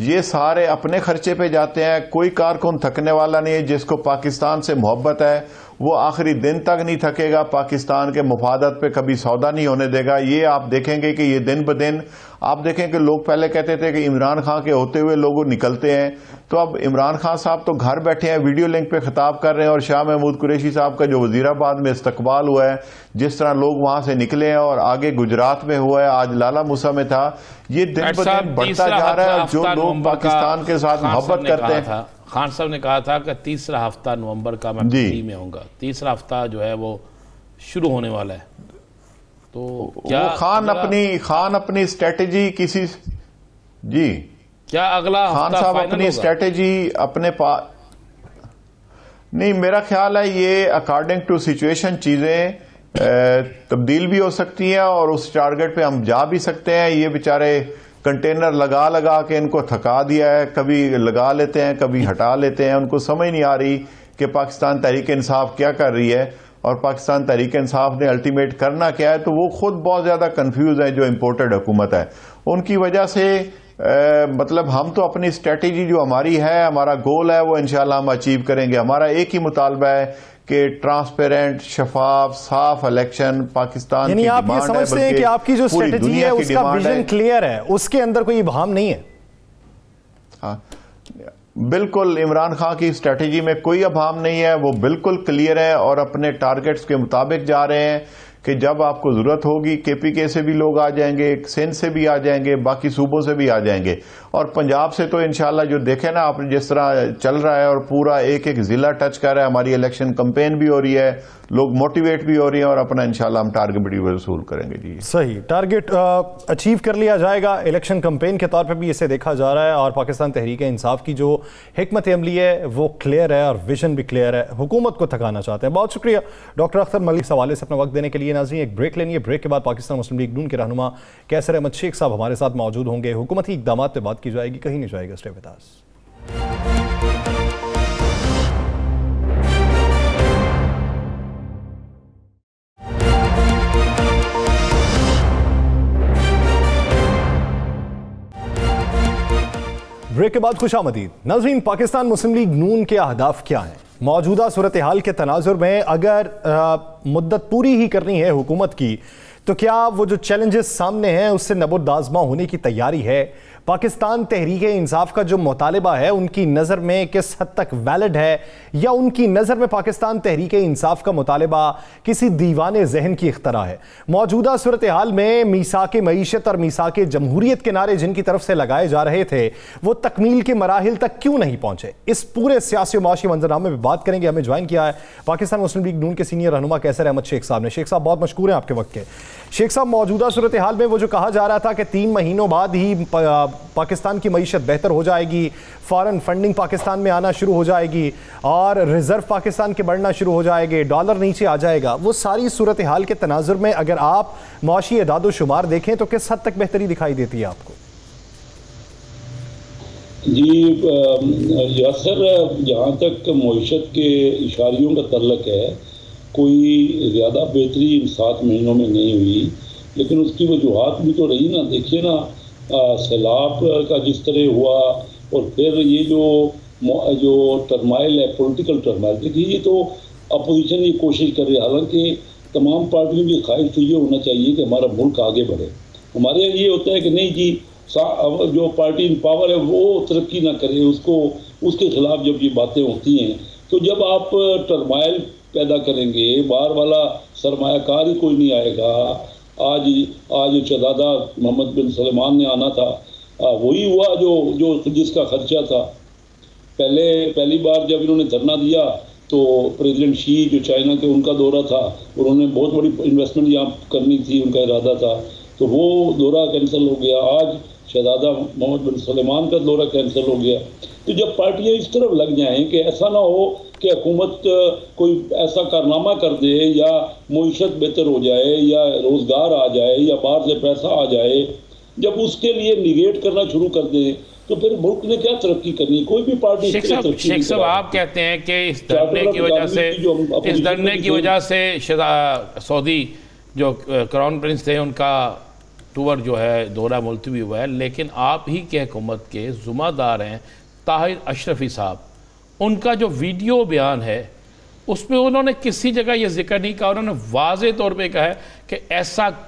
ये सारे अपने खर्चे पे जाते हैं। कोई कारकुन थकने वाला नहीं है। जिसको पाकिस्तान से मोहब्बत है वो आखिरी दिन तक नहीं थकेगा, पाकिस्तान के मुफादत पे कभी सौदा नहीं होने देगा। ये आप देखेंगे कि ये दिन ब दिन आप देखें कि लोग पहले कहते थे कि इमरान खान के होते हुए लोग निकलते हैं, तो अब इमरान खान साहब तो घर बैठे हैं, वीडियो लिंक पे खिताब कर रहे हैं, और शाह महमूद कुरैशी साहब का जो वजीराबाद में इस्तकबाल हुआ है, जिस तरह लोग वहां से निकले हैं, और आगे गुजरात में हुआ है, आज लाला मूसा में था, ये दिन ब दिन बढ़ता जा रहा है। और जो लोग पाकिस्तान के साथ मोहब्बत करते हैं, खान साहब ने कहा था कि तीसरा हफ्ता नवंबर का मैं दिल्ली में होऊंगा, तीसरा हफ्ता जो है वो शुरू होने वाला है। तो क्या खान अपनी स्ट्रेटेजी किसी जी क्या अगला खान साहब अपनी स्ट्रेटेजी अपने पास नहीं, मेरा ख्याल है ये अकॉर्डिंग टू सिचुएशन चीजें तब्दील भी हो सकती हैं, और उस टारगेट पे हम जा भी सकते हैं। ये बेचारे कंटेनर लगा लगा के इनको थका दिया है, कभी लगा लेते हैं कभी हटा लेते हैं, उनको समझ नहीं आ रही कि पाकिस्तान तहरीक इंसाफ क्या कर रही है और पाकिस्तान तहरीक इंसाफ ने अल्टीमेट करना क्या है। तो वो खुद बहुत ज्यादा कंफ्यूज है, जो इम्पोर्टेड हुकूमत है उनकी वजह से। मतलब हम तो अपनी स्ट्रेटेजी जो हमारी है, हमारा गोल है, वो इंशाल्लाह हम अचीव करेंगे। हमारा एक ही मुतालबा है कि ट्रांसपेरेंट, शफाफ, साफ इलेक्शन पाकिस्तान की आप ये समझते हैं कि आपकी जो स्ट्रेटेजी है उसका विजन क्लियर है, उसके अंदर कोई इबाहम नहीं है? हाँ बिल्कुल, इमरान खान की स्ट्रेटेजी में कोई अभाव नहीं है, वो बिल्कुल क्लियर है और अपने टारगेट्स के मुताबिक जा रहे हैं कि जब आपको जरूरत होगी केपीके से भी लोग आ जाएंगे, सिंध से भी आ जाएंगे, बाकी सूबों से भी आ जाएंगे, और पंजाब से तो इंशाल्लाह जो देखे ना आपने जिस तरह चल रहा है और पूरा एक एक जिला टच कर रहा है, हमारी इलेक्शन कैंपेन भी हो रही है, लोग मोटिवेट भी हो रही है, और अपना इंशाल्लाह हम टारगेट भी वसूल करेंगे। जी सही, टारगेट अचीव कर लिया जाएगा। इलेक्शन कैंपेन के तौर पर भी इसे देखा जा रहा है, और पाकिस्तान तहरीक इंसाफ की जो हिकमत अमली है वो क्लियर है और विजन भी क्लियर है, हुकूमत को थकाना चाहते हैं। बहुत शुक्रिया डॉक्टर अख्तर मलिक इस हवाले से अपना वक्त देने के लिए। नाज़रीन एक ब्रेक लेनी है, ब्रेक के बाद पाकिस्तान मुस्लिम लीग नून के रहनुमा कैसर अहमद शेख साहब हमारे साथ मौजूद होंगे, हुकूमती इक़दाम पर बात की जाएगी, कहीं नहीं जाएगा। Stay with us. ब्रेक के बाद खुशामदीद। नाज़रीन, पाकिस्तान मुस्लिम लीग नून के अहदाफ क्या हैं? मौजूदा सूरत हाल के तनाजुर में अगर मुद्दत पूरी ही करनी है हुकूमत की, तो क्या वो जो चैलेंजेस सामने हैं उससे नबुर्दाज़मा होने की तैयारी है? पाकिस्तान तहरीक इंसाफ का जो मुतालिबा है उनकी नज़र में किस हद तक वैलिड है, या उनकी नज़र में पाकिस्तान तहरीक इंसाफ का मुतालिबा किसी दीवाने जहन की इख्तरा है? मौजूदा सूरत हाल में मीसाक मईशत और मीसाक जमहूरियत के नारे जिनकी तरफ से लगाए जा रहे थे वो तकमील के मराहिल तक क्यों नहीं पहुंचे? इस पूरे सियासी और माशी मंजरनामे में बात करेंगे। हमें ज्वाइन किया है पाकिस्तान मुस्लिम लीग नून के सीनियर रहनुमा कैसर अहमद शेख साहब ने। शेख साहब बहुत मशकूर हैं आपके वक्त के। शेख साहब, मौजूदा सूरत हाल में वो जो कहा जा रहा था कि 3 महीनों बाद ही पाकिस्तान की मईशत बेहतर हो जाएगी, फॉरेन फंडिंग पाकिस्तान में आना शुरू हो जाएगी और रिजर्व पाकिस्तान के बढ़ना शुरू हो जाएंगे, डॉलर नीचे आ जाएगा, वो सारी सूरत हाल के तनाजुर में अगर आप मुआशी एदाद शुमार देखें तो किस हद तक बेहतरी दिखाई देती है आपको? जी यासर, जहाँ तक मईशत के इशारियों का तल्लक है, कोई ज़्यादा बेहतरी इन 7 महीनों में नहीं हुई, लेकिन उसकी वजूहत भी तो रही ना। देखिए ना, सैलाब का जिस तरह हुआ, और फिर ये जो टर्माइल है, पॉलिटिकल टर्माइल, देखिए ये तो अपोजिशन ये कोशिश कर रही है। हालांकि तमाम पार्टियों की ख्वाहिश तो ये होना चाहिए कि हमारा मुल्क आगे बढ़े। हमारे यहाँ ये होता है कि नहीं जी, जो पार्टी इन पावर है वो तरक्की ना करे, उसके खिलाफ जब ये बातें होती हैं, तो जब आप टर्माइल पैदा करेंगे, बाहर वाला सरमायाकार ही कोई नहीं आएगा। आज शहजादा मोहम्मद बिन सलमान ने आना था, वही हुआ जो जिसका खर्चा था। पहली बार जब इन्होंने धरना दिया तो प्रेसिडेंट शी जो चाइना के, उनका दौरा था, उन्होंने बहुत बड़ी इन्वेस्टमेंट यहाँ करनी थी, उनका इरादा था, तो वो दौरा कैंसिल हो गया। आज शहजादा मोहम्मद बिन सलमान का दौरा कैंसिल हो गया। तो जब पार्टियाँ इस तरफ लग जाएं कि ऐसा ना हो कि हुकूमत कोई ऐसा कारनामा कर दे, या मईशत बेहतर हो जाए, या रोज़गार आ जाए, या बाहर से पैसा आ जाए, जब उसके लिए निगेट करना शुरू कर दें तो फिर मुल्क ने क्या तरक्की करनी? कोई भी पार्टी। शेख साहब, आप कहते हैं कि इस धरने की वजह से सऊदी जो क्राउन प्रिंस थे उनका टूर जो है दौरा मुलतवी हुआ है, लेकिन आप ही के हुकूमत के ज़िम्मेदार हैं ताहिर अशरफी साहब। उनका जो वीडियो बयान है उस पर उन्होंने किसी जगह ये जिक्र नहीं कहा। उन्होंने वाज़े तौर पे कहा है कि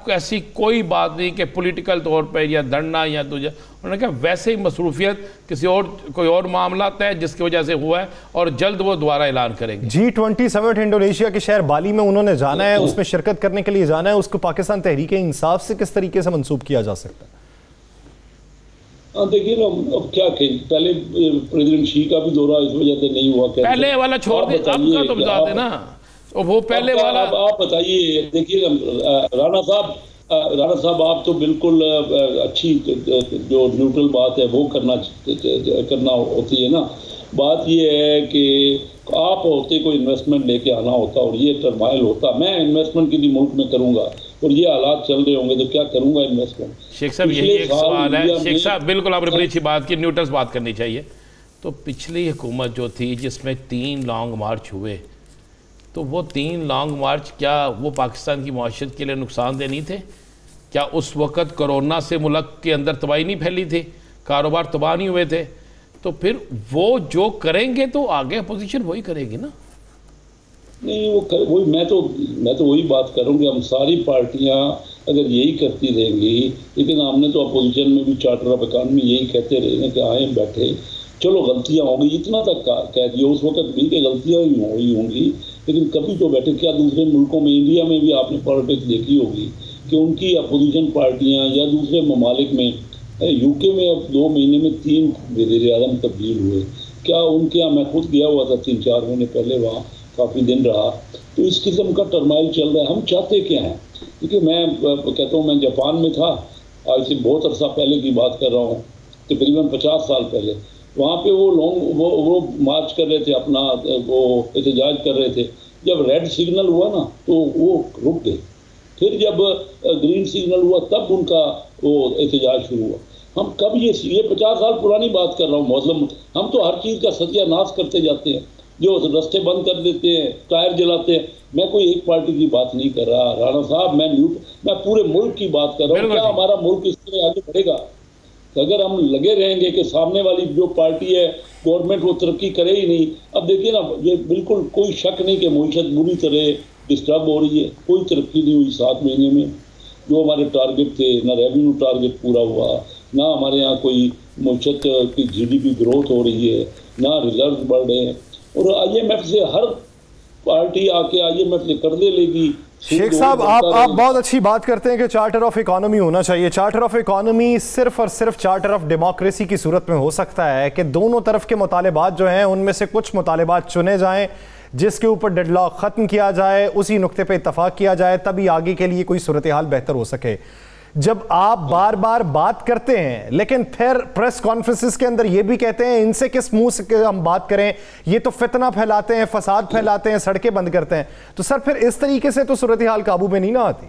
ऐसी कोई बात नहीं कि पॉलिटिकल तौर पे या धरना या दूजा। उन्होंने कहा वैसे ही मसरूफियत किसी और कोई और मामला है जिसकी वजह से हुआ है और जल्द वो दोबारा ऐलान करेंगे। G20 समिट इंडोनेशिया के शहर बाली में उन्होंने जाना है, उसमें शिरकत करने के लिए जाना है। उसको पाकिस्तान तहरीक इंसाफ से किस तरीके से मंसूब किया जा सकता है? देखिए ना, अब क्या कहें, पहले प्रेसिडेंट शी का भी दौरा इस वजह से नहीं हुआ। पहले वाला छोड़ दे, आपका तो बता देना वो पहले वाला। आप बताइए। देखिए राणा साहब आप तो बिल्कुल अच्छी जो न्यूट्रल बात है वो करना होती है ना। बात ये है कि आप होते कोई इन्वेस्टमेंट लेके आना होता और ये टर्माइल होता, मैं इन्वेस्टमेंट के लिए मुल्क में करूंगा और ये हालात चल रहे होंगे तो क्या करूंगा इन्वेस्टमेंट। शेख साहब यही एक सवाल है। शेख साहब बिल्कुल आपने बड़ी अच्छी बात की, न्यूट्रल बात करनी चाहिए। तो पिछली हुकूमत जो थी जिसमें 3 लॉन्ग मार्च हुए, तो वो 3 लॉन्ग मार्च क्या वो पाकिस्तान की मईशत के लिए नुकसानदेह नहीं थे? क्या उस वक़्त कोरोना से मुल्क के अंदर तबाही नहीं फैली थी, कारोबार तबाह नहीं हुए थे? तो फिर वो जो करेंगे तो आगे अपोजिशन वही करेगी ना। नहीं वही मैं तो वही बात कर रहा हूँ कि हम सारी पार्टियां अगर यही करती रहेंगी, लेकिन हमने तो अपोजिशन में भी चार्टर ऑफ इकॉनमी यही कहते रहे कि आए बैठे चलो गलतियां होंगी, इतना तक कह दिया उस वक्त भी कि गलतियां ही होंगी, लेकिन कभी तो बैठे। क्या दूसरे मुल्कों में, इंडिया में भी आपने पॉलिटिक्स देखी होगी कि उनकी अपोजिशन पार्टियां या दूसरे ममालिक में, यूके में अब 2 महीने में 3 वज़ीर-ए-आज़म तब्दील हुए। क्या उनके यहाँ, मैं खुद गया हुआ था 3-4 महीने पहले, वहाँ काफ़ी दिन रहा। तो इस किस्म का टर्माइल चल रहा है। हम चाहते क्या हैं? क्योंकि मैं कहता हूँ, मैं जापान में था आज से बहुत अरसा पहले की बात कर रहा हूँ, तकरीबन 50 साल पहले। वहाँ पे वो मार्च कर रहे थे, अपना वो एहतजाज कर रहे थे। जब रेड सिग्नल हुआ ना तो वो रुक गए, फिर जब ग्रीन सिग्नल हुआ तब उनका वो एहतजाज शुरू हुआ। हम कब ये 50 साल पुरानी बात कर रहा हूँ मौसम, हम तो हर चीज़ का सत्यानाश करते जाते हैं, जो रास्ते बंद कर देते हैं, टायर जलाते हैं। मैं कोई एक पार्टी की बात नहीं कर रहा राणा साहब, मैं पूरे मुल्क की बात कर रहा हूँ। क्या हमारा मुल्क इस तरह आगे बढ़ेगा? अगर हम लगे रहेंगे कि सामने वाली जो पार्टी है गवर्नमेंट वो तरक्की करे ही नहीं। अब देखिए ना, ये बिल्कुल कोई शक नहीं कि मईशत बुरी तरह डिस्टर्ब हो रही है, कोई तरक्की नहीं हुई 7 महीने में। जो हमारे टारगेट थे, ना रेवेन्यू टारगेट पूरा हुआ, ना हमारे यहाँ कोई मईशत की GDP ग्रोथ हो रही है, ना रिजर्व बढ़ रहे हैं। और IMF से हर पार्टी आके IMF से कर्जे लेगी। शेख साहब आप बहुत अच्छी बात करते हैं कि चार्टर ऑफ इकोनॉमी होना चाहिए। चार्टर ऑफ इकोनॉमी सिर्फ और सिर्फ चार्टर ऑफ डेमोक्रेसी की सूरत में हो सकता है कि दोनों तरफ के मुतालिबात जो हैं उनमें से कुछ मुतालिबात चुने जाएं जिसके ऊपर डेडलॉक ख़त्म किया जाए, उसी नुक्ते पे इत्तफाक किया जाए, तभी आगे के लिए कोई सूरत हाल बेहतर हो सके। जब आप बार बार बात करते हैं लेकिन फिर प्रेस कॉन्फ्रेंसेस के अंदर ये भी कहते हैं इनसे किस मुंह से हम बात करें, ये तो फितना फैलाते हैं, फसाद फैलाते हैं, सड़कें बंद करते हैं, तो सर फिर इस तरीके से तो सूरत हाल काबू में नहीं ना आती।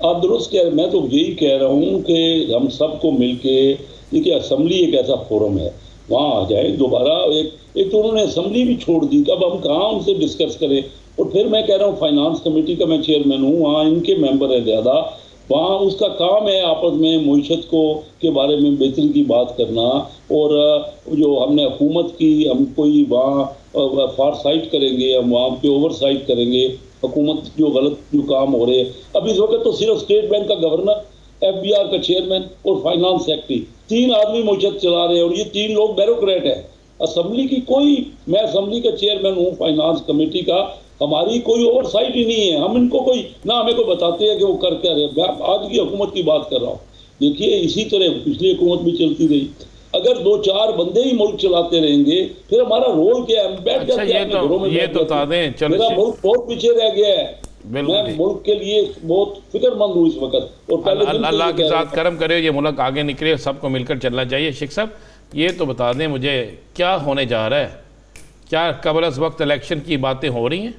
आप दुरुस्त कह रहे हैं। मैं तो यही कह रहा हूँ कि हम सबको मिलके, देखिए असम्बली एक ऐसा फोरम है, वहाँ आ जाए दोबारा। एक तो उन्होंने असम्बली भी छोड़ दी, अब हम कहाँ उनसे डिस्कस करें। और फिर मैं कह रहा हूँ फाइनेंस कमेटी का मैं चेयरमैन हूँ, वहाँ इनके मेंबर है ज़्यादा, वहाँ उसका काम है आपस में मईशत को के बारे में बेहतरी की बात करना। और जो हमने हुकूमत की, हम कोई वहाँ फार साइट करेंगे, हम वहाँ पे ओवर साइट करेंगे हुकूमत जो गलत जो काम हो रहे हैं। अब इस वक्त तो सिर्फ स्टेट बैंक का गवर्नर, FBR का चेयरमैन और फाइनेंस सेक्रेटरी, 3 आदमी मईशत चला रहे हैं और ये 3 लोग ब्यूरोक्रेट है। असम्बली की कोई, मैं असम्बली का चेयरमैन हूँ फाइनेंस कमेटी का, हमारी कोई ओवरसाइट ही नहीं है। हम इनको कोई ना हमें को बताते हैं कि वो कर क्या रहे। आज की हुकूमत की बात कर रहा हूँ। देखिए इसी तरह पिछली हुकूमत भी चलती रही। अगर 2-4 बंदे ही मुल्क चलाते रहेंगे फिर हमारा रोल क्या है? बैठ जाते हैं अपने घरों में। मेरा मुल्क बहुत पीछे रह गया है। मैं मुल्क के लिए बहुत फिक्रमंद हूँ इस वक्त। और पहले अल्लाह के साथ करम करे, ये मुल्क आगे निकले, सबको मिलकर चलना चाहिए। शेख साहब ये तो बता दें मुझे, क्या होने जा रहा है? क्या कबल इस वक्त इलेक्शन की बातें हो रही हैं?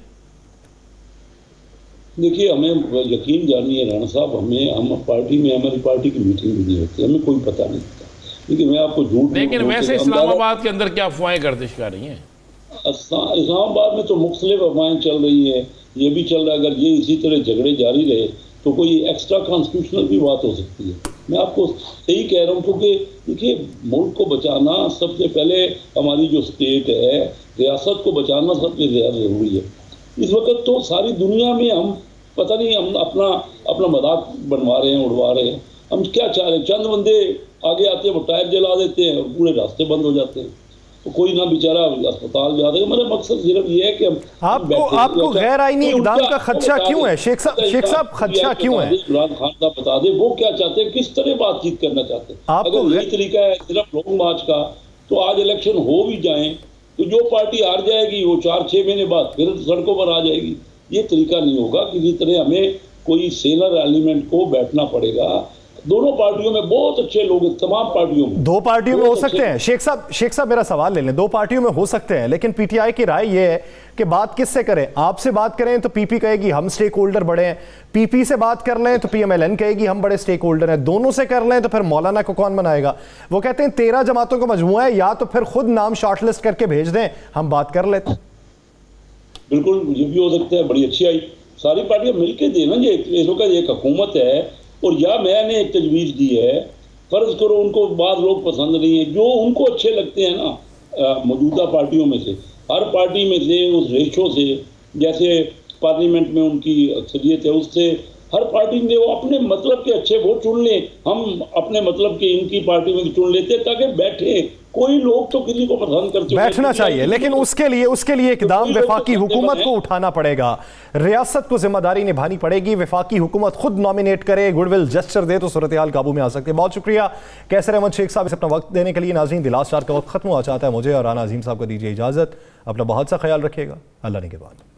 देखिए हमें यकीन जानिए राणा साहब, हम पार्टी में, हमारी पार्टी की मीटिंग भी नहीं होती, हमें कोई पता नहीं होता। लेकिन मैं आपको झूठ, लेकिन वैसे इस्लामाबाद के अंदर क्या अफवाहें गर्दिश कर रही हैं? इस्लामाबाद में तो मुख्तलिफ अफवाहें चल रही हैं। ये भी चल रहा है अगर ये इसी तरह झगड़े जारी रहे तो कोई एक्स्ट्रा कॉन्स्टिट्यूशनल भी बात हो सकती है। मैं आपको सही कह रहा हूँ, क्योंकि देखिए मुल्क को बचाना सबसे पहले, हमारी जो स्टेट है, रियासत को बचाना सबसे ज़्यादा ज़रूरी है। इस वक्त तो सारी दुनिया में हम पता नहीं, हम अपना मजाक बनवा रहे हैं, उड़वा रहे हैं। हम क्या चाह रहे हैं? चंद बंदे आगे आते हैं, वो टायर जला देते हैं और पूरे रास्ते बंद हो जाते हैं, तो कोई ना बेचारा अस्पताल जा रहा है। मेरा मकसद सिर्फ ये है कि आपको गैर आईनी इक़दाम का खदशा क्यों है शेख साहब? खदशा क्यों है? इमरान खान का बता दे वो क्या चाहते हैं, किस तरह बातचीत करना चाहते हैं। अगर यही तरीका है सिर्फ लॉन्ग मार्च का, तो आज इलेक्शन हो भी जाए तो जो पार्टी हार जाएगी वो 4-6 महीने बाद फिर सड़कों पर आ जाएगी। ये तरीका नहीं होगा। किसी तरह हमें कोई सेलर एलिमेंट को बैठना पड़ेगा। दोनों पार्टियों में बहुत अच्छे लोग हैं, तमाम पार्टियों में। दो पार्टियों में हो सकते हैं शेख साहब मेरा सवाल ले लें। दो पार्टियों में हो सकते हैं, लेकिन पीटीआई की राय यह है कि बात किससे करें? आपसे बात करें तो पीपी कहेगी हम स्टेक होल्डर बड़े हैं, पीपी से बात कर लें तो पीएमएलएन कहेगी हम बड़े स्टेक होल्डर हैं, दोनों से कर लें तो फिर मौलाना को कौन बनाएगा? वो कहते हैं 13 जमातों का मजमुआ है, या तो फिर खुद नाम शॉर्टलिस्ट करके भेज दें, हम बात कर लेते हैं। बिल्कुल ये भी हो सकता है, बड़ी अच्छी आई। सारी पार्टियां मिलकर देना, ये एक हुकूमत है। और या मैंने एक तजवीज़ दी है, फ़र्ज़ करो उनको बाद लोग पसंद नहीं है, जो उनको अच्छे लगते हैं ना मौजूदा पार्टियों में से, हर पार्टी में से उस रेशो से, जैसे पार्लियामेंट में उनकी अक्सरियत है, उससे हर पार्टी में वो अपने मतलब के अच्छे वोट चुन लें। हम अपने मतलब के इनकी पार्टी में चुन लेते ताकि बैठे। कोई लोग तो किसी को पसंद करते बैठना चाहिए, लेकिन उसके लिए इकदाम वफाकी हुकूमत को उठाना पड़ेगा, रियासत को जिम्मेदारी निभानी पड़ेगी। वफाकी हुकूमत खुद नॉमिनेट करे, गुडविल जेस्चर दे तो सूरत हाल काबू में आ सकती है। बहुत शुक्रिया कैसर अहमद शेख साहब इसे अपना वक्त देने के लिए। नाज़रीन, द लास्ट आवर का वक्त खत्म हुआ चाहता है मुझे और राना अजीम साहब को दीजिए इजाजत। अपना बहुत सा ख्याल रखिएगा। अल्लाह निगहबान।